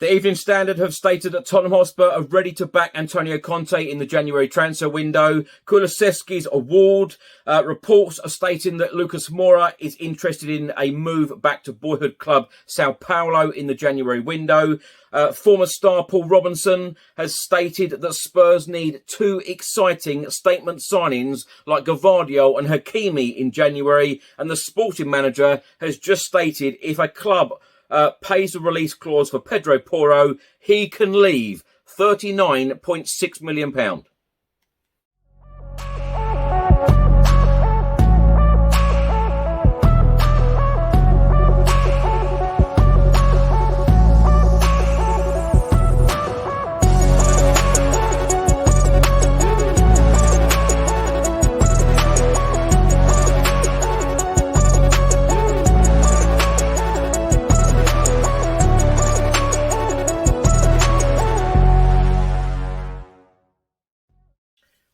The Evening Standard have stated that Tottenham Hotspur are ready to back Antonio Conte in the January transfer window. Kulusevski's award. Reports are stating that Lucas Moura is interested in a move back to boyhood club Sao Paulo in the January window. Former star Paul Robinson has stated that Spurs need two exciting statement signings like Gvardiol and Hakimi in January. And the sporting manager has just stated if a club pays the release clause for Pedro Porro, he can leave. £39.6 million.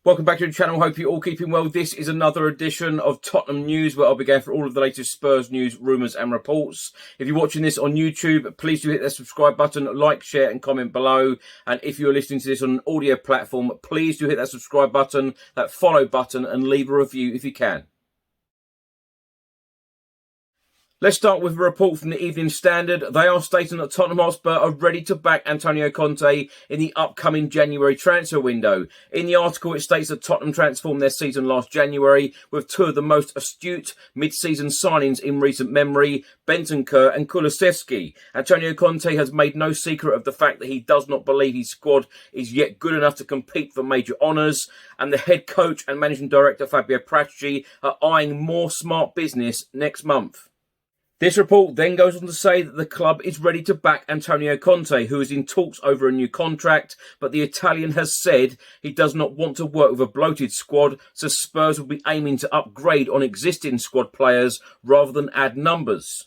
Welcome back to the channel. Hope you're all keeping well. This is another edition of Tottenham News, where I'll be going for all of the latest Spurs news, rumours and reports. If you're watching this on YouTube, please do hit that subscribe button, like, share and comment below. And if you're listening to this on an audio platform, please do hit that subscribe button, that follow button and leave a review if you can. Let's start with a report from the Evening Standard. They are stating that Tottenham Hotspur are ready to back Antonio Conte in the upcoming January transfer window. In the article, it states that Tottenham transformed their season last January with two of the most astute mid-season signings in recent memory, Bentancur and Kulusevski. Antonio Conte has made no secret of the fact that he does not believe his squad is yet good enough to compete for major honours, and the head coach and managing director Fabio Paratici are eyeing more smart business next month. This report then goes on to say that the club is ready to back Antonio Conte, who is in talks over a new contract, but the Italian has said he does not want to work with a bloated squad, so Spurs will be aiming to upgrade on existing squad players rather than add numbers.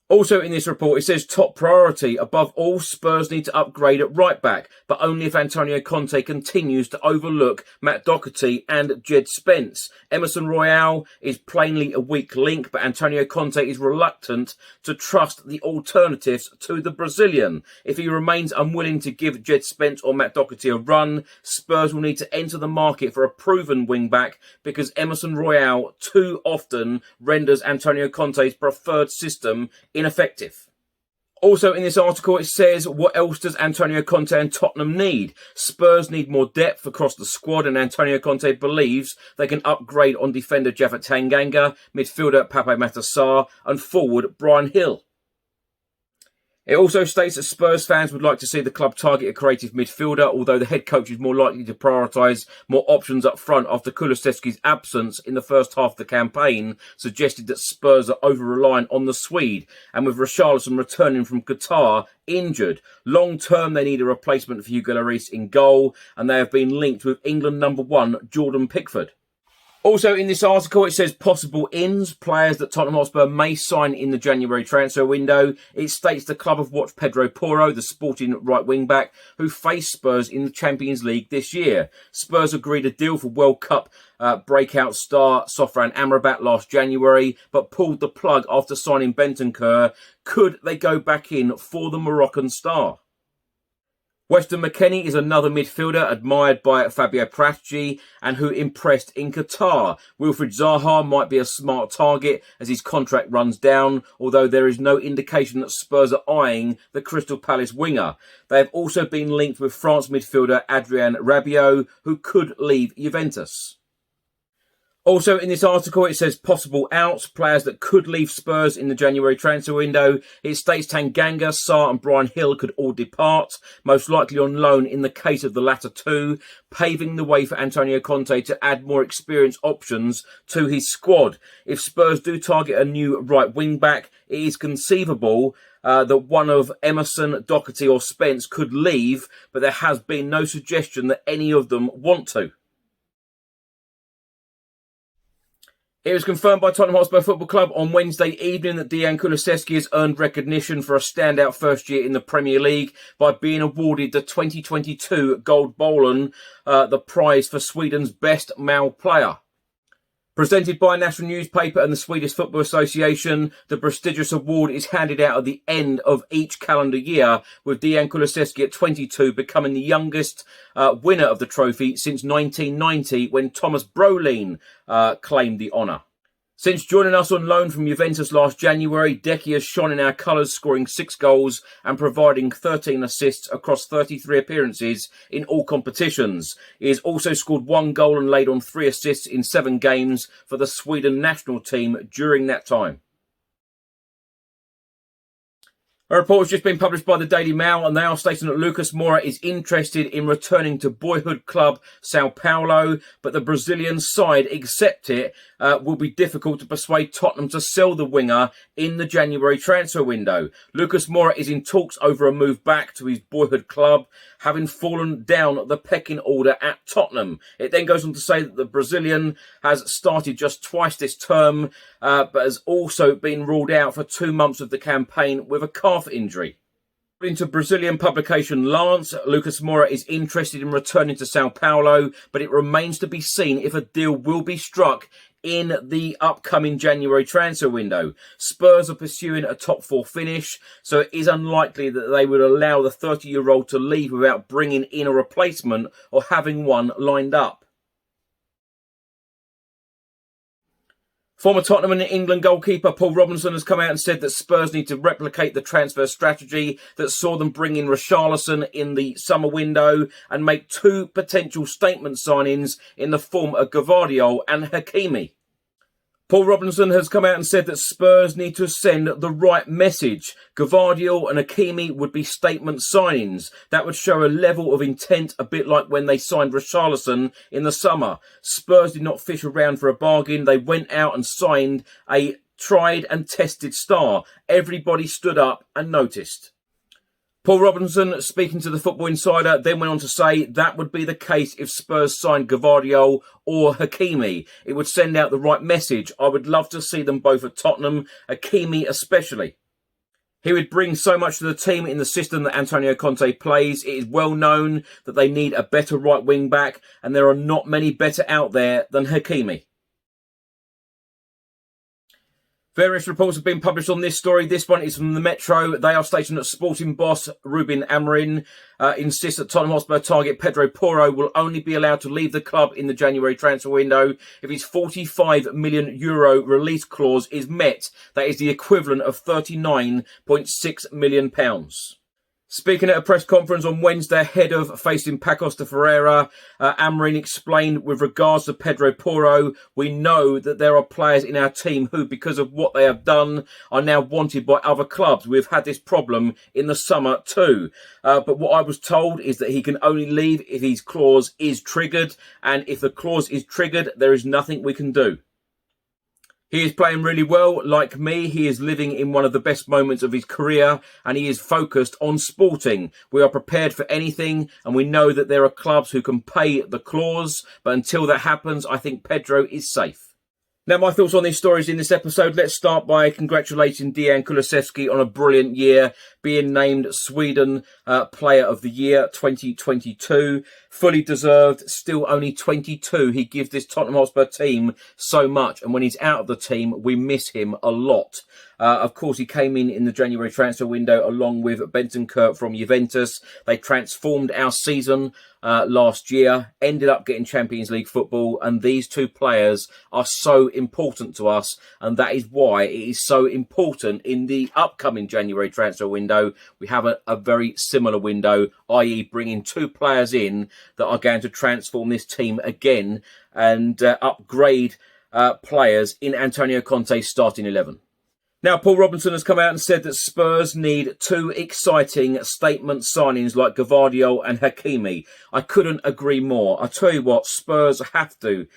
Also in this report, it says top priority. Above all, Spurs need to upgrade at right back, but only if Antonio Conte continues to overlook Matt Doherty and Jed Spence. Emerson Royal is plainly a weak link, but Antonio Conte is reluctant to trust the alternatives to the Brazilian. If he remains unwilling to give Jed Spence or Matt Doherty a run, Spurs will need to enter the market for a proven wing-back, because Emerson Royal too often renders Antonio Conte's preferred system ineffective. Also in this article, it says, what else does Antonio Conte and Tottenham need? Spurs need more depth across the squad, and Antonio Conte believes they can upgrade on defender Japhet Tanganga, midfielder Pape Matar Sarr and forward Bryan Gil. It also states that Spurs fans would like to see the club target a creative midfielder, although the head coach is more likely to prioritise more options up front after Kulusevski's absence in the first half of the campaign suggested that Spurs are over-reliant on the Swede, and with Richarlison returning from Qatar injured. Long-term, they need a replacement for Hugo Lloris in goal, and they have been linked with England #1 Jordan Pickford. Also in this article, it says possible ins, players that Tottenham Hotspur may sign in the January transfer window. It states the club have watched Pedro Porro, the Sporting right wing-back, who faced Spurs in the Champions League this year. Spurs agreed a deal for World Cup breakout star Sofran Amrabat last January, but pulled the plug after signing Bentancur. Could they go back in for the Moroccan star? Weston McKennie is another midfielder admired by Fabio Paratici and who impressed in Qatar. Wilfried Zaha might be a smart target as his contract runs down, although there is no indication that Spurs are eyeing the Crystal Palace winger. They have also been linked with France midfielder Adrien Rabiot, who could leave Juventus. Also in this article, it says possible outs, players that could leave Spurs in the January transfer window. It states Tanganga, Sarr and Bryan Gil could all depart, most likely on loan in the case of the latter two, paving the way for Antonio Conte to add more experienced options to his squad. If Spurs do target a new right wing-back, it is conceivable that one of Emerson, Doherty or Spence could leave, but there has been no suggestion that any of them want to. It was confirmed by Tottenham Hotspur Football Club on Wednesday evening that Dejan Kulusevski has earned recognition for a standout first year in the Premier League by being awarded the 2022 Gold Bollen, the prize for Sweden's best male player. Presented by a national newspaper and the Swedish Football Association, the prestigious award is handed out at the end of each calendar year, with Dejan Kulusevski at 22 becoming the youngest winner of the trophy since 1990, when Thomas Brolin claimed the honour. Since joining us on loan from Juventus last January, Decky has shone in our colours, scoring 6 goals and providing 13 assists across 33 appearances in all competitions. He has also scored 1 goal and laid on 3 assists in 7 games for the Sweden national team during that time. A report has just been published by the Daily Mail, and they are stating that Lucas Moura is interested in returning to boyhood club Sao Paulo, but the Brazilian side, except it, will be difficult to persuade Tottenham to sell the winger in the January transfer window. Lucas Moura is in talks over a move back to his boyhood club, having fallen down the pecking order at Tottenham. It then goes on to say that the Brazilian has started just twice this term, but has also been ruled out for 2 months of the campaign with a calf injury. According to Brazilian publication Lance, Lucas Moura is interested in returning to Sao Paulo, but it remains to be seen if a deal will be struck in the upcoming January transfer window. Spurs are pursuing a top 4 finish, so it is unlikely that they would allow the 30-year-old to leave without bringing in a replacement or having one lined up. Former Tottenham and England goalkeeper Paul Robinson has come out and said that Spurs need to replicate the transfer strategy that saw them bring in Richarlison in the summer window and make 2 potential statement signings in the form of Gvardiol and Hakimi. Paul Robinson has come out and said that Spurs need to send the right message. Gvardiol and Hakimi would be statement signings. That would show a level of intent, a bit like when they signed Richarlison in the summer. Spurs did not fish around for a bargain. They went out and signed a tried and tested star. Everybody stood up and noticed. Paul Robinson, speaking to the Football Insider, then went on to say that would be the case if Spurs signed Gvardiol or Hakimi. It would send out the right message. I would love to see them both at Tottenham, Hakimi especially. He would bring so much to the team in the system that Antonio Conte plays. It is well known that they need a better right wing back, and there are not many better out there than Hakimi. Various reports have been published on this story. This one is from the Metro. They are stating that Sporting boss Ruben Amorim insists that Tottenham Hotspur target Pedro Porro will only be allowed to leave the club in the January transfer window if his €45 million release clause is met. That is the equivalent of £39.6 million. Speaking at a press conference on Wednesday ahead of facing Pacos de Ferreira, Amorim explained with regards to Pedro Porro, we know that there are players in our team who, because of what they have done, are now wanted by other clubs. We've had this problem in the summer too. But what I was told is that he can only leave if his clause is triggered. And if the clause is triggered, there is nothing we can do. He is playing really well. Like me, he is living in one of the best moments of his career and he is focused on Sporting. We are prepared for anything and we know that there are clubs who can pay the clause. But until that happens, I think Pedro is safe. Now, my thoughts on these stories in this episode. Let's start by congratulating Dejan Kulusevski on a brilliant year, being named Sweden Player of the Year 2022. Fully deserved, still only 22. He gives this Tottenham Hotspur team so much. And when he's out of the team, we miss him a lot. Of course, he came in the January transfer window along with Bentancur from Juventus. They transformed our season last year, ended up getting Champions League football, and these 2 players are so important to us, and that is why it is so important in the upcoming January transfer window. We have a very similar window, i.e. bringing 2 players in that are going to transform this team again and upgrade players in Antonio Conte's starting 11. Now, Paul Robinson has come out and said that Spurs need 2 exciting statement signings like Gvardiol and Hakimi. I couldn't agree more. I tell you what, Spurs have to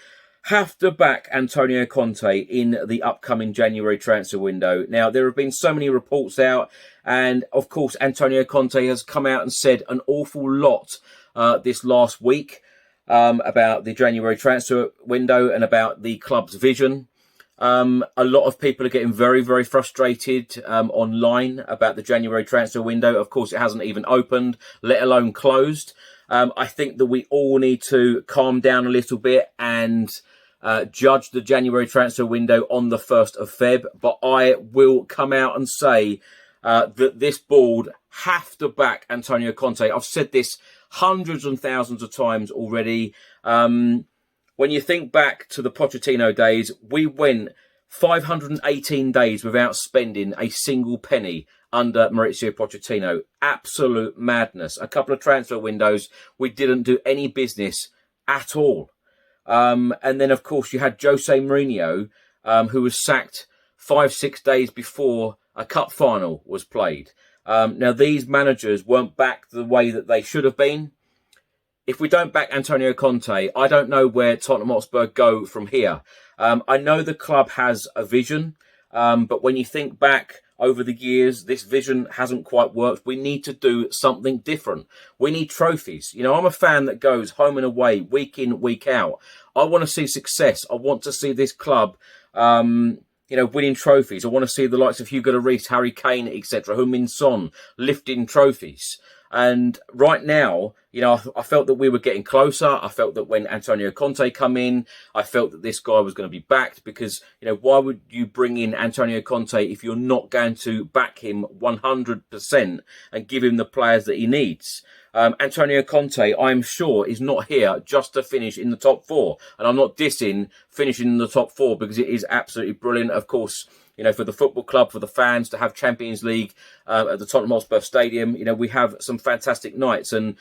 back Antonio Conte in the upcoming January transfer window. Now, there have been so many reports out, and of course, Antonio Conte has come out and said an awful lot this last week about the January transfer window and about the club's vision. A lot of people are getting very, very frustrated online about the January transfer window. Of course, it hasn't even opened, let alone closed. I think that we all need to calm down a little bit and judge the January transfer window on the 1st of Feb, but I will come out and say that this board have to back Antonio Conte. I've said this hundreds and thousands of times already. When you think back to the Pochettino days, we went 518 days without spending a single penny under Mauricio Pochettino. Absolute madness. A couple of transfer windows, we didn't do any business at all. And then, of course, you had Jose Mourinho, who was sacked 5-6 days before a cup final was played. Now, these managers weren't backed the way that they should have been. If we don't back Antonio Conte, I don't know where Tottenham Hotspur go from here. I know the club has a vision, but when you think back over the years, this vision hasn't quite worked. We need to do something different. We need trophies. You know, I'm a fan that goes home and away, week in, week out. I want to see success. I want to see this club, winning trophies. I want to see the likes of Hugo Lloris, Harry Kane, etc., Heung-min Son lifting trophies. And right now, I felt that we were getting closer. I felt that when Antonio Conte come in, I felt that this guy was going to be backed because, why would you bring in Antonio Conte if you're not going to back him 100% and give him the players that he needs? Antonio Conte, I'm sure, is not here just to finish in the top 4. And I'm not dissing finishing in the top 4 because it is absolutely brilliant. Of course, for the football club, for the fans to have Champions League at the Tottenham Hotspur Stadium, we have some fantastic nights. And,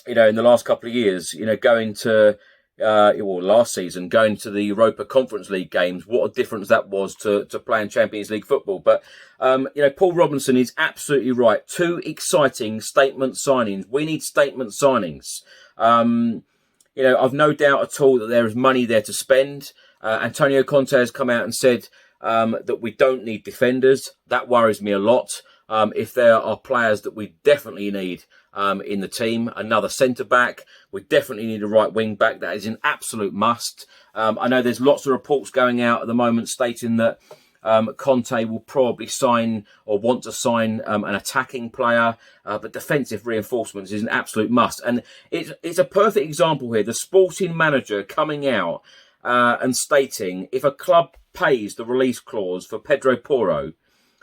in the last couple of years, going to, last season, going to the Europa Conference League games, what a difference that was to playing Champions League football. But, Paul Robinson is absolutely right. 2 exciting statement signings. We need statement signings. I've no doubt at all that there is money there to spend. Antonio Conte has come out and said that we don't need defenders. That worries me a lot. If there are players that we definitely need in the team, another centre-back, we definitely need a right wing-back. That is an absolute must. I know there's lots of reports going out at the moment stating that Conte will probably sign or want to sign an attacking player, but defensive reinforcements is an absolute must. And it's a perfect example here. The sporting manager coming out and stating if a club pays the release clause for Pedro Porro,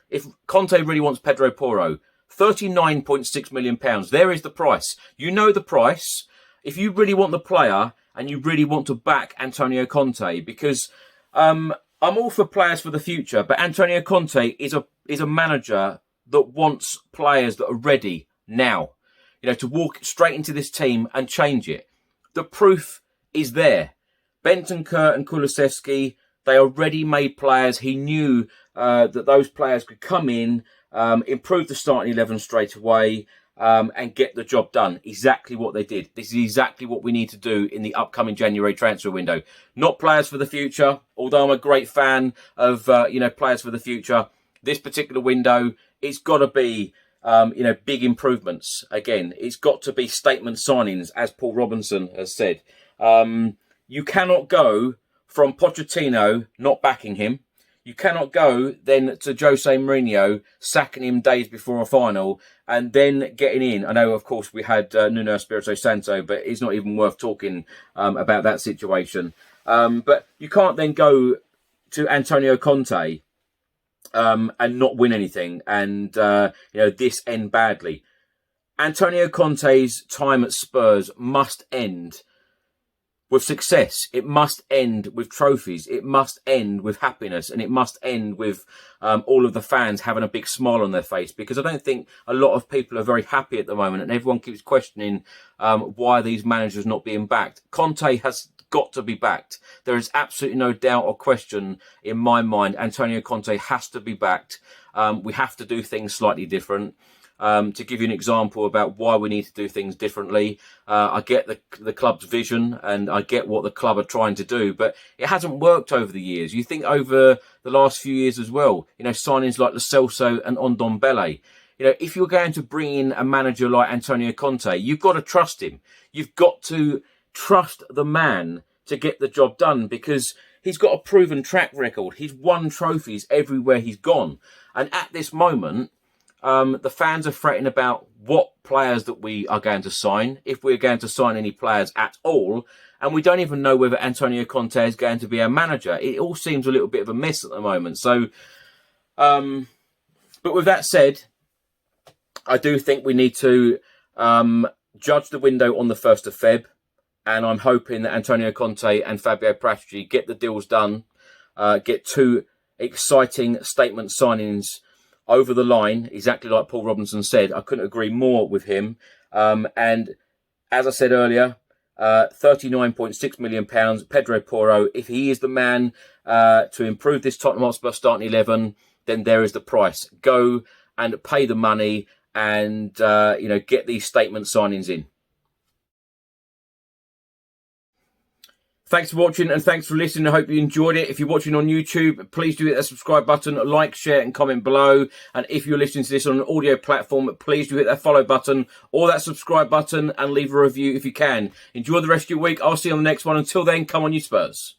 if Conte really wants Pedro Porro, £39.6 million, there is the price. You know the price. If you really want the player and you really want to back Antonio Conte, because I'm all for players for the future, but Antonio Conte is a manager that wants players that are ready now, to walk straight into this team and change it. The proof is there. Bentancur and Kulusevski, they are ready-made players. He knew that those players could come in, improve the starting 11 straight away, and get the job done. Exactly what they did. This is exactly what we need to do in the upcoming January transfer window. Not players for the future, although I'm a great fan of, players for the future. This particular window, it's got to be, big improvements. Again, it's got to be statement signings, as Paul Robinson has said. You cannot go from Pochettino not backing him. You cannot go then to Jose Mourinho, sacking him days before a final, and then getting in. I know, of course, we had Nuno Espirito Santo, but it's not even worth talking about that situation. But you can't then go to Antonio Conte and not win anything, and this end badly. Antonio Conte's time at Spurs must end with success. It must end with trophies. It must end with happiness, and it must end with all of the fans having a big smile on their face, because I don't think a lot of people are very happy at the moment, and everyone keeps questioning why these managers not being backed. Conte has got to be backed. There is absolutely no doubt or question in my mind. Antonio Conte has to be backed. We have to do things slightly different. To give you an example about why we need to do things differently, I get the club's vision and I get what the club are trying to do, but it hasn't worked over the years. You think over the last few years as well, signings like Lo Celso and Ndombele. If you're going to bring in a manager like Antonio Conte, you've got to trust him. You've got to trust the man to get the job done, because he's got a proven track record. He's won trophies everywhere he's gone. And at this moment, the fans are fretting about what players that we are going to sign, if we're going to sign any players at all, and we don't even know whether Antonio Conte is going to be our manager. It all seems a little bit of a mess at the moment. So, but with that said, I do think we need to judge the window on the 1st of Feb, and I'm hoping that Antonio Conte and Fabio Paratici get the deals done, get 2 exciting statement signings over the line, exactly like Paul Robinson said. I couldn't agree more with him. And as I said earlier, £39.6 million, Pedro Porro. If he is the man to improve this Tottenham Hotspur starting 11, then there is the price. Go and pay the money and get these statement signings in. Thanks for watching and thanks for listening. I hope you enjoyed it. If you're watching on YouTube, please do hit that subscribe button, like, share and comment below. And if you're listening to this on an audio platform, please do hit that follow button or that subscribe button and leave a review if you can. Enjoy the rest of your week. I'll see you on the next one. Until then, come on you Spurs.